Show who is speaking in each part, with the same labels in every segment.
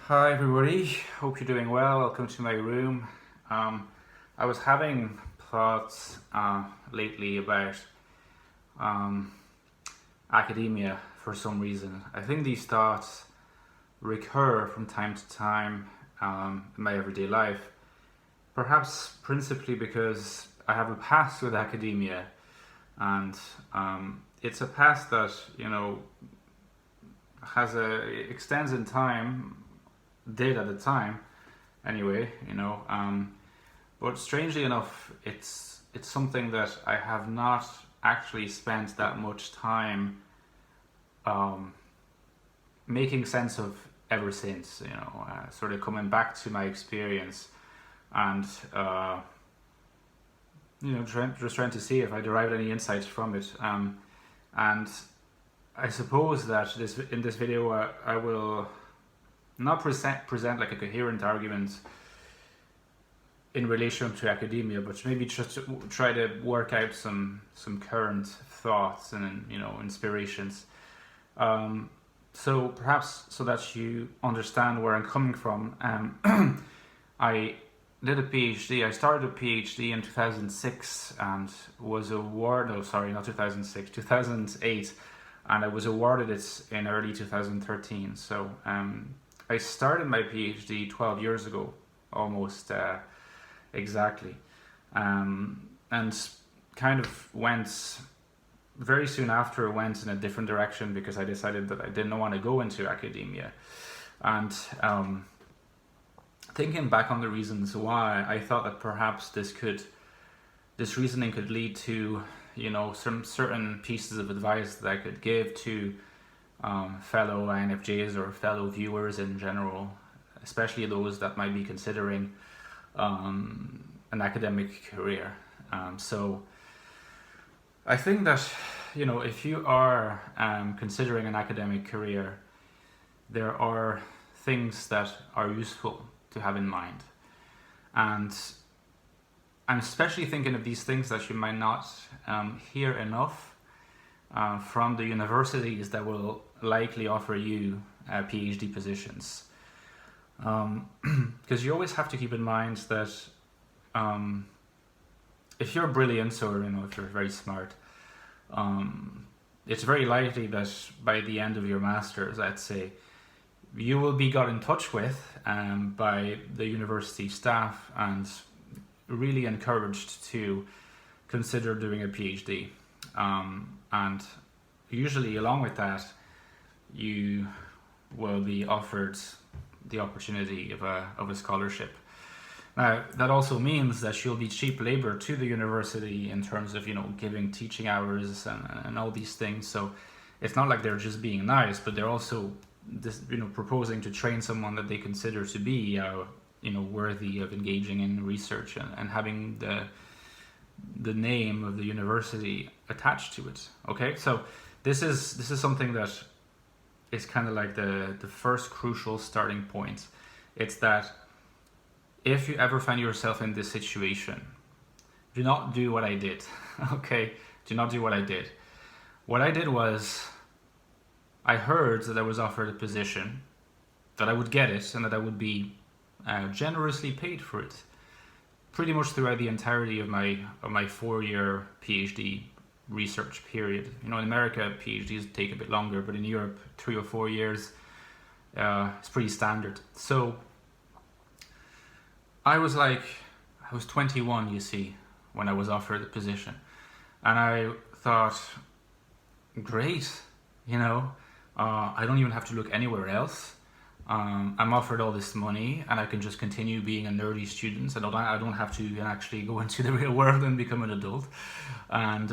Speaker 1: Hi everybody, hope you're doing well. Welcome to my room. I was having thoughts lately about um, academia for some reason. I think these thoughts recur from time to time in my everyday life, perhaps principally because I have a past with academia, and it's a past that extends in time, did at the time anyway, but strangely enough, it's something that I have not actually spent that much time making sense of ever since. Sort of coming back to my experience and trying to see if I derived any insights from it. And I suppose that in this video I will not present like a coherent argument in relation to academia, but maybe just try to work out some current thoughts and inspirations. So perhaps so that you understand where I'm coming from. I did a PhD. I started a PhD in 2006 and was awarded. No, sorry, not 2006, 2008, and I was awarded it in early 2013. So I started my PhD 12 years ago, almost exactly, and kind of went very soon after went in a different direction because I decided that I didn't want to go into academia. And thinking back on the reasons why, I thought that perhaps this reasoning could lead to some certain pieces of advice that I could give to fellow INFJs or fellow viewers in general, especially those that might be considering an academic career. So I think that if you are considering an academic career, there are things that are useful to have in mind, and I'm especially thinking of these things that you might not hear enough from the universities that will likely offer you PhD positions, because you always have to keep in mind that if you're brilliant or if you're very smart, it's very likely that by the end of your master's, I'd say, you will be got in touch with by the university staff and really encouraged to consider doing a PhD. And usually along with that, you will be offered the opportunity of a scholarship. Now, that also means that you'll be cheap labor to the university in terms of giving teaching hours and all these things. So it's not like they're just being nice, but they're also proposing to train someone that they consider to be worthy of engaging in research and having the name of the university attached to it. Okay, so this is something that is kind of like the first crucial starting point. It's that if you ever find yourself in this situation, do not do what I did. Okay, do not do what I did. What I did was, I heard that I was offered a position, that I would get it, and that I would be generously paid for it, pretty much throughout the entirety of my 4-year PhD research period. In America, PhDs take a bit longer, but in Europe, 3 or 4 years is pretty standard. So I was 21, you see, when I was offered the position, and I thought, great, I don't even have to look anywhere else. I'm offered all this money, and I can just continue being a nerdy student. I don't have to actually go into the real world and become an adult. And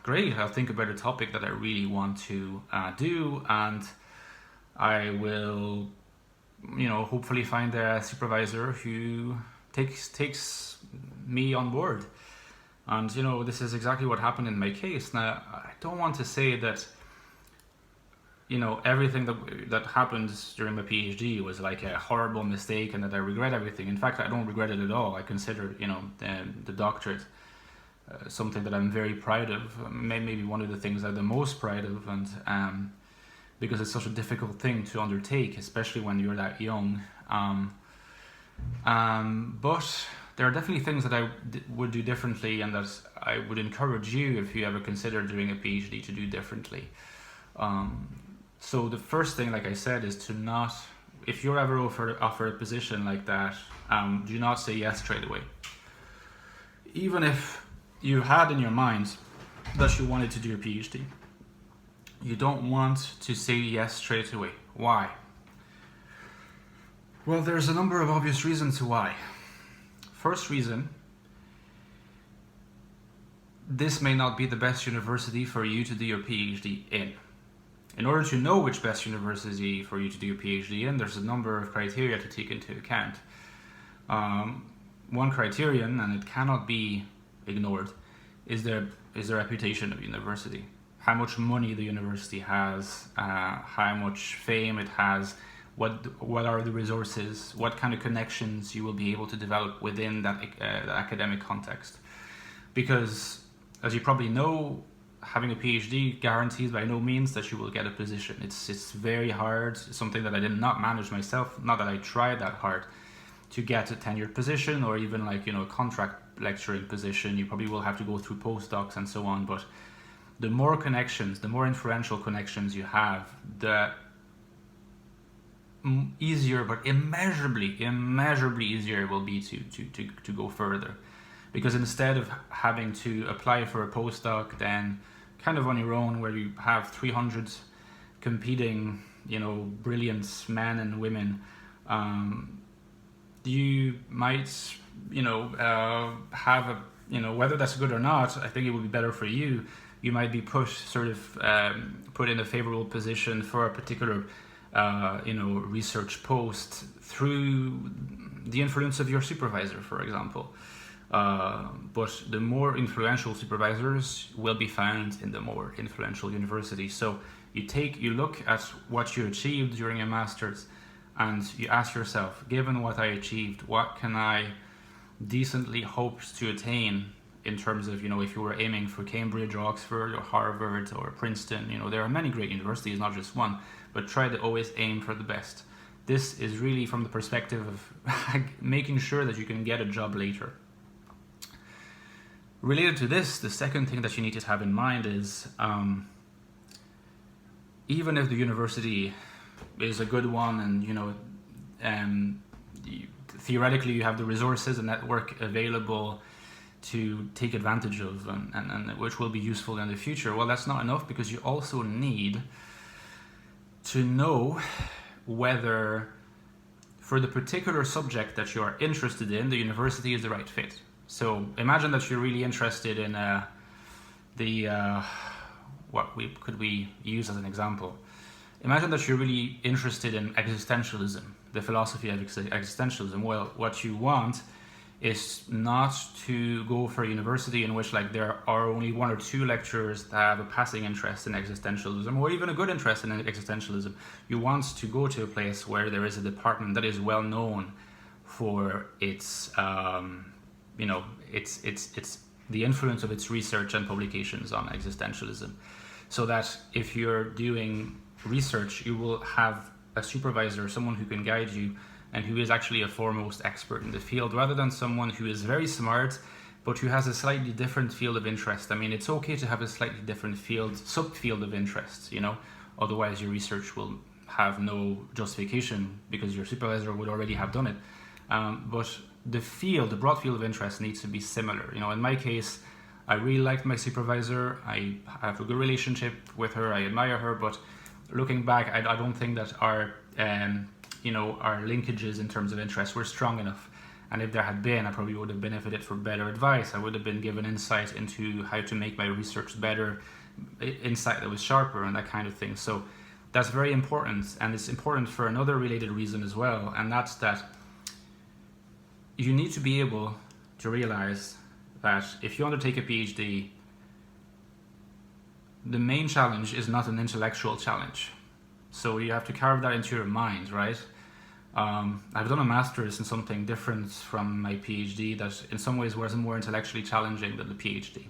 Speaker 1: great, I'll think about a topic that I really want to do, and I will, hopefully find a supervisor who takes me on board. And this is exactly what happened in my case. Now, I don't want to say that everything that happened during my PhD was like a horrible mistake and that I regret everything. In fact, I don't regret it at all. I consider the doctorate something that I'm very proud of. Maybe one of the things I'm the most proud of, and because it's such a difficult thing to undertake, especially when you're that young. But there are definitely things that I would do differently, and that I would encourage you, if you ever consider doing a PhD, to do differently. So the first thing, like I said, is to not, if you're ever offered a position like that, do not say yes straight away. Even if you had in your mind that you wanted to do a PhD, you don't want to say yes straight away. Why? Well, there's a number of obvious reasons why. First reason, this may not be the best university for you to do your PhD in. In order to know which best university for you to do your PhD in, there's a number of criteria to take into account. One criterion, and it cannot be ignored, is the reputation of the university. How much money the university has, how much fame it has, what are the resources, what kind of connections you will be able to develop within that academic context. Because, as you probably know, having a PhD guarantees by no means that you will get a position. It's very hard. It's something that I did not manage myself, not that I tried that hard to get a tenured position, or even like, a contract lecturing position. You probably will have to go through postdocs and so on. But the more connections, the more influential connections you have, the easier, but immeasurably easier it will be to go further. Because instead of having to apply for a postdoc then kind of on your own, where you have 300 competing, brilliant men and women, you might, have a, whether that's good or not, I think it would be better for you. You might be put in a favorable position for a particular research post through the influence of your supervisor, for example. But the more influential supervisors will be found in the more influential universities. So you look at what you achieved during your master's, and you ask yourself, given what I achieved, what can I decently hope to attain in terms of, if you were aiming for Cambridge or Oxford or Harvard or Princeton, there are many great universities, not just one, but try to always aim for the best. This is really from the perspective of making sure that you can get a job later. Related to this, the second thing that you need to have in mind is, even if the university is a good one, and theoretically you have the resources and network available to take advantage of, and which will be useful in the future, well, that's not enough, because you also need to know whether, for the particular subject that you are interested in, the university is the right fit. So imagine that you're really interested in could we use as an example? Imagine that you're really interested in existentialism, the philosophy of existentialism. Well, what you want is not to go for a university in which there are only one or two lecturers that have a passing interest in existentialism, or even a good interest in existentialism. You want to go to a place where there is a department that is well known for its it's the influence of its research and publications on existentialism, so that if you're doing research, you will have a supervisor, someone who can guide you and who is actually a foremost expert in the field, rather than someone who is very smart but who has a slightly different field of interest. I mean, it's okay to have a slightly different subfield of interest, otherwise your research will have no justification, because your supervisor would already have done it. But the broad field of interest needs to be similar. In my case, I really liked my supervisor. I have a good relationship with her. I admire her. But looking back, I don't think that our linkages in terms of interest were strong enough. And if there had been, I probably would have benefited from better advice. I would have been given insight into how to make my research better, insight that was sharper, and that kind of thing. So that's very important. And it's important for another related reason as well. And that's that you need to be able to realize that if you undertake a PhD, the main challenge is not an intellectual challenge. So you have to carve that into your mind, right? I've done a master's in something different from my PhD that in some ways was more intellectually challenging than the PhD.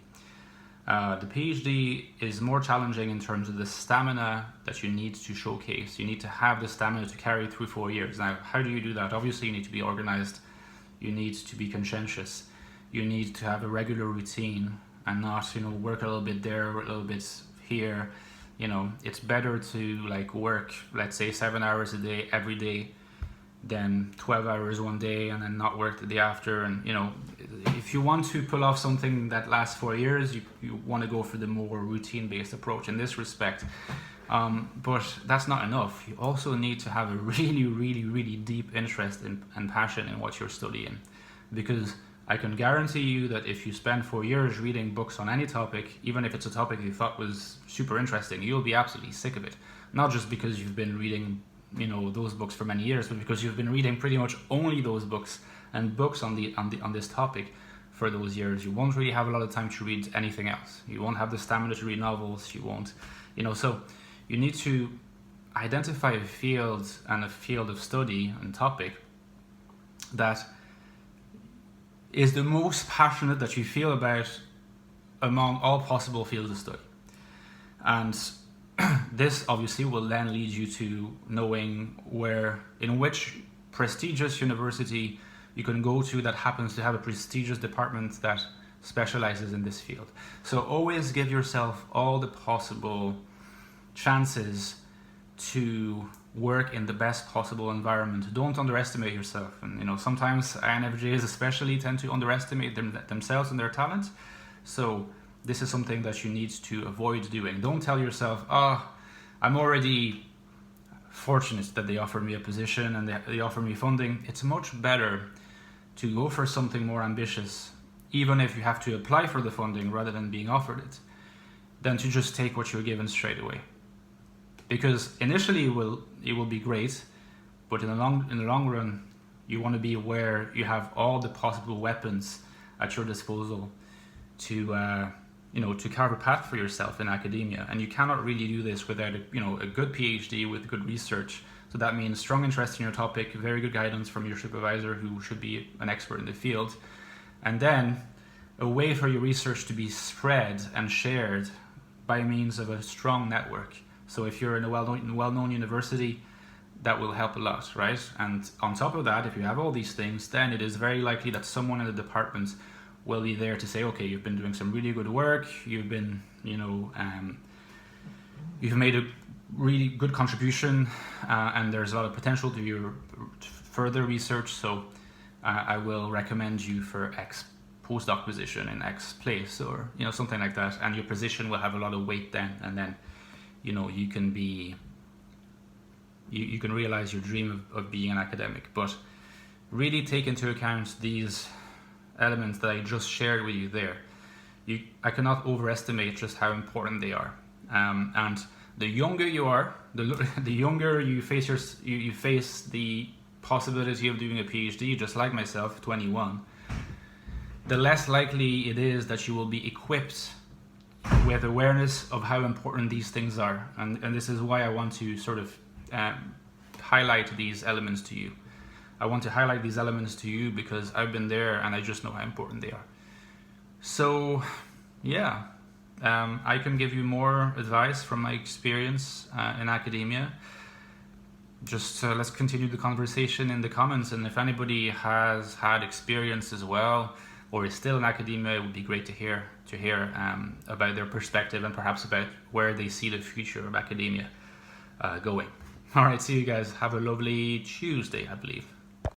Speaker 1: The PhD is more challenging in terms of the stamina that you need to showcase. You need to have the stamina to carry through 4 years. Now, how do you do that? Obviously, you need to be organized. You need to be conscientious. You need to have a regular routine and not, work a little bit there, a little bit here. It's better to work, let's say 7 hours a day every day than 12 hours one day and then not work the day after. And if you want to pull off something that lasts 4 years, you want to go for the more routine-based approach in this respect. But that's not enough. You also need to have a really, really, really deep interest and passion in what you're studying, because I can guarantee you that if you spend 4 years reading books on any topic, even if it's a topic you thought was super interesting, you'll be absolutely sick of it. Not just because you've been reading those books for many years, but because you've been reading pretty much only those books and books on this topic for those years. You won't really have a lot of time to read anything else. You won't have the stamina to read novels. You won't, so you need to identify a field of study and topic that is the most passionate that you feel about among all possible fields of study. And this obviously will then lead you to knowing in which prestigious university you can go to that happens to have a prestigious department that specializes in this field. So always give yourself all the possible chances to work in the best possible environment. Don't underestimate yourself. And sometimes INFJs especially tend to underestimate themselves and their talents. So this is something that you need to avoid doing. Don't tell yourself, I'm already fortunate that they offered me a position and they offer me funding. It's much better to go for something more ambitious, even if you have to apply for the funding rather than being offered it, than to just take what you're given straight away. Because initially it will be great, but in the long run, you want to be aware you have all the possible weapons at your disposal to carve a path for yourself in academia. And you cannot really do this without a good PhD with good research. So that means strong interest in your topic, very good guidance from your supervisor who should be an expert in the field, and then a way for your research to be spread and shared by means of a strong network. So if you're in a well-known university, that will help a lot, right? And on top of that, if you have all these things, then it is very likely that someone in the department will be there to say, okay, you've been doing some really good work, you've been, you've made a really good contribution, and there's a lot of potential to your further research, so I will recommend you for X postdoc position in X place, or something like that, and your position will have a lot of weight then, and then you can realize your dream of being an academic. But really take into account these elements that I just shared with you there. I cannot overestimate just how important they are, and the younger you are, the younger you face the possibility of doing a PhD, just like myself, 21, the less likely it is that you will be equipped with awareness of how important these things are. And this is why I want to sort of highlight these elements to you. I want to highlight these elements to you because I've been there and I just know how important they are. So, yeah. I can give you more advice from my experience in academia. Just let's continue the conversation in the comments, and if anybody has had experience as well or is still in academia, it would be great to hear about their perspective and perhaps about where they see the future of academia going. All right, see you guys. Have a lovely Tuesday, I believe.